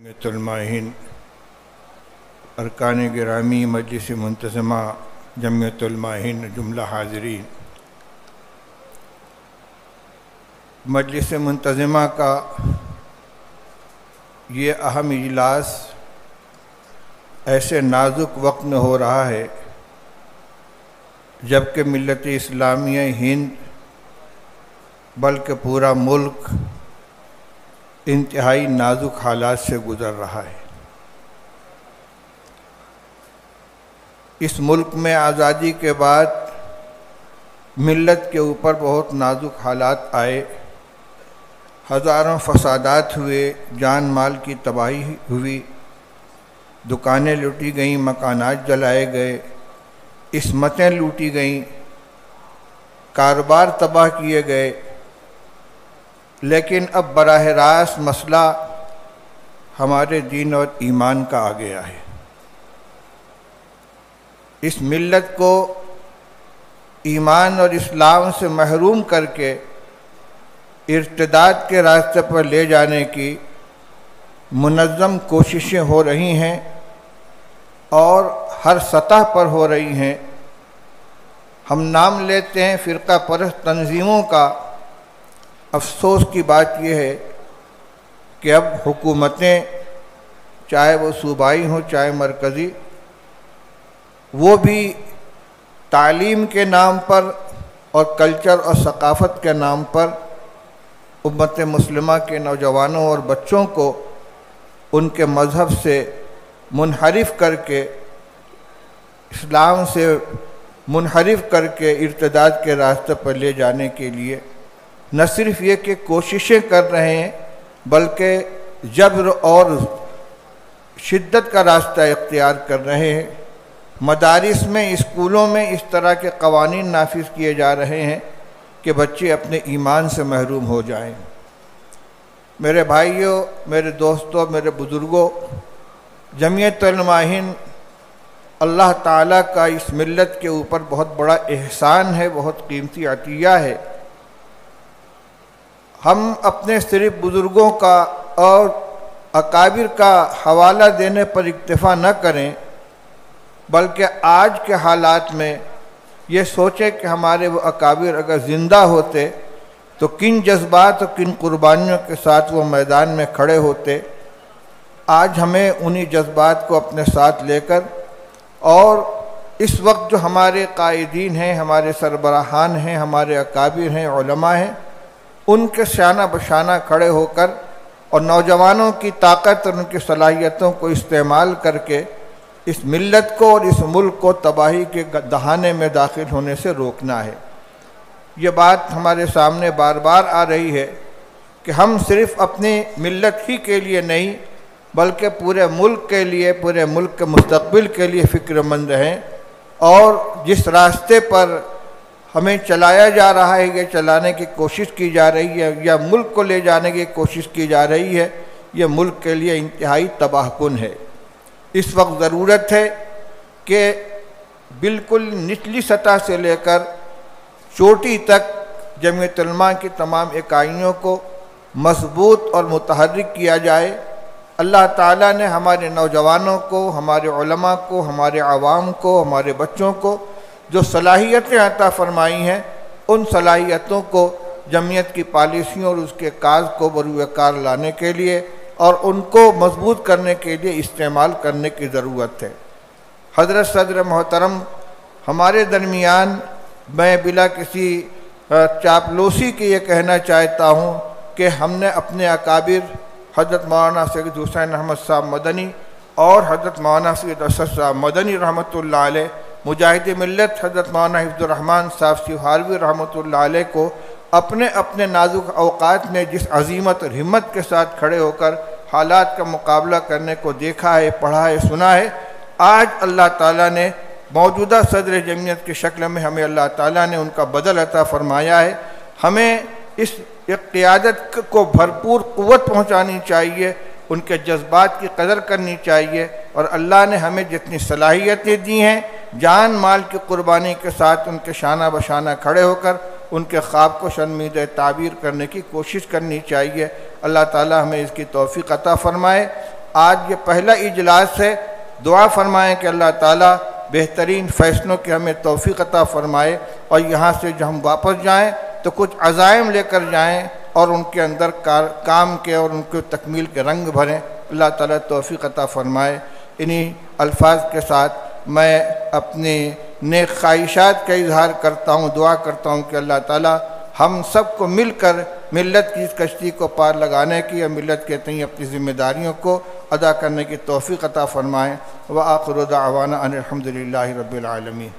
جمعیت علماء ہند ارکان گرامی مجلس منتظمہ جمعیت علماء ہند جملہ حاضرین، مجلس منتظمہ کا یہ اہم اجلاس ایسے نازک وقت میں ہو رہا ہے جبکہ ملت اسلامیہ ہند بلکہ پورا ملک انتہائی نازک حالات سے گزر رہا ہے۔ اس ملک میں آزادی کے بعد ملت کے اوپر بہت نازک حالات آئے، ہزاروں فسادات ہوئے، جان مال کی تباہی ہوئی، دکانیں لوٹی گئیں، مکانات جلائے گئے، عصمتیں لوٹی گئیں، کاروبار تباہ کیے گئے۔ لیکن اب براہ راست مسئلہ ہمارے دین اور ایمان کا آ گیا ہے۔ اس ملت کو ایمان اور اسلام سے محروم کر کے ارتداد کے راستے پر لے جانے کی منظم کوششیں ہو رہی ہیں اور ہر سطح پر ہو رہی ہیں۔ ہم نام لیتے ہیں فرقہ پرست تنظیموں کا، افسوس کی بات یہ ہے کہ اب حکومتیں چاہے وہ صوبائی ہوں چاہے مرکزی، وہ بھی تعلیم کے نام پر اور کلچر اور ثقافت کے نام پر امت مسلمہ کے نوجوانوں اور بچوں کو ان کے مذہب سے منحرف کر کے، اسلام سے منحرف کر کے ارتداد کے راستے پر لے جانے کے لیے نہ صرف یہ کہ کوششیں کر رہے ہیں بلکہ جبر اور شدت کا راستہ اختیار کر رہے ہیں۔ مدارس میں، اسکولوں میں اس طرح کے قوانین نافذ کیے جا رہے ہیں کہ بچے اپنے ایمان سے محروم ہو جائیں۔ میرے بھائیوں، میرے دوستوں، میرے بزرگوں، جمعیت علماء ہند اللہ تعالیٰ کا اس ملت کے اوپر بہت بڑا احسان ہے، بہت قیمتی عطیہ ہے۔ ہم اپنے صرف بزرگوں کا اور اکابر کا حوالہ دینے پر اکتفا نہ کریں بلکہ آج کے حالات میں یہ سوچیں کہ ہمارے وہ اکابر اگر زندہ ہوتے تو کن جذبات اور کن قربانیوں کے ساتھ وہ میدان میں کھڑے ہوتے۔ آج ہمیں انہی جذبات کو اپنے ساتھ لے کر اور اس وقت جو ہمارے قائدین ہیں، ہمارے سربراہان ہیں، ہمارے اکابر ہیں، علماء ہیں، ان کے شانہ بشانہ کھڑے ہو کر اور نوجوانوں کی طاقت اور ان کی صلاحیتوں کو استعمال کر کے اس ملت کو اور اس ملک کو تباہی کے دہانے میں داخل ہونے سے روکنا ہے۔ یہ بات ہمارے سامنے بار بار آ رہی ہے کہ ہم صرف اپنی ملت ہی کے لیے نہیں بلکہ پورے ملک کے لیے، پورے ملک کے مستقبل کے لیے فکر مند ہیں، اور جس راستے پر ہمیں چلایا جا رہا ہے، یہ چلانے کی کوشش کی جا رہی ہے یا ملک کو لے جانے کی کوشش کی جا رہی ہے، یہ ملک کے لیے انتہائی تباہ کن ہے۔ اس وقت ضرورت ہے کہ بالکل نچلی سطح سے لے کر چوٹی تک جمعیت علماء کی تمام اکائیوں کو مضبوط اور متحرک کیا جائے۔ اللہ تعالیٰ نے ہمارے نوجوانوں کو، ہمارے علماء کو، ہمارے عوام کو، ہمارے بچوں کو جو صلاحیتیں عطا فرمائی ہیں، ان صلاحیتوں کو جمعیت کی پالیسیوں اور اس کے کاز کو بروئے کار لانے کے لیے اور ان کو مضبوط کرنے کے لیے استعمال کرنے کی ضرورت ہے۔ حضرت صدر محترم ہمارے درمیان، میں بلا کسی چاپلوسی کے یہ کہنا چاہتا ہوں کہ ہم نے اپنے اکابر حضرت مولانا سید حسین احمد صاحب مدنی اور حضرت مولانا سید اسد صاحب مدنی رحمۃ اللہ علیہ، مجاہد ملت حضرت مولانا حفظ الرحمن صاحب سیوہاروی رحمۃ اللہ علیہ کو اپنے اپنے نازک اوقات میں جس عزیمت اور ہمت کے ساتھ کھڑے ہو کر حالات کا مقابلہ کرنے کو دیکھا ہے، پڑھا ہے، سنا ہے، آج اللہ تعالیٰ نے موجودہ صدر جمعیت کی شکل میں ہمیں اللہ تعالیٰ نے ان کا بدل عطا فرمایا ہے۔ ہمیں اس قیادت کو بھرپور قوت پہنچانی چاہیے، ان کے جذبات کی قدر کرنی چاہیے، اور اللہ نے ہمیں جتنی صلاحیتیں دی ہیں جان مال کی قربانی کے ساتھ ان کے شانہ بشانہ کھڑے ہو کر ان کے خواب کو شرمید تعبیر کرنے کی کوشش کرنی چاہیے۔ اللہ تعالی ہمیں اس کی توفیق عطا فرمائے۔ آج یہ پہلا اجلاس ہے، دعا فرمائیں کہ اللہ تعالیٰ بہترین فیصلوں کی ہمیں توفیق عطا فرمائے، اور یہاں سے جو ہم واپس جائیں تو کچھ عزائم لے کر جائیں اور ان کے اندر کام کے اور ان کے تکمیل کے رنگ بھریں۔ اللہ تعالیٰ توفیق عطا فرمائے۔ انہی الفاظ کے ساتھ میں اپنی نیک خواہشات کا اظہار کرتا ہوں، دعا کرتا ہوں کہ اللہ تعالیٰ ہم سب کو مل کر ملت کی اس کشتی کو پار لگانے کی، یا ملت کے تئیں اپنی ذمہ داریوں کو ادا کرنے کی توفیق عطا فرمائیں۔ وآخر دعوانا ان الحمد للہ رب العالمین۔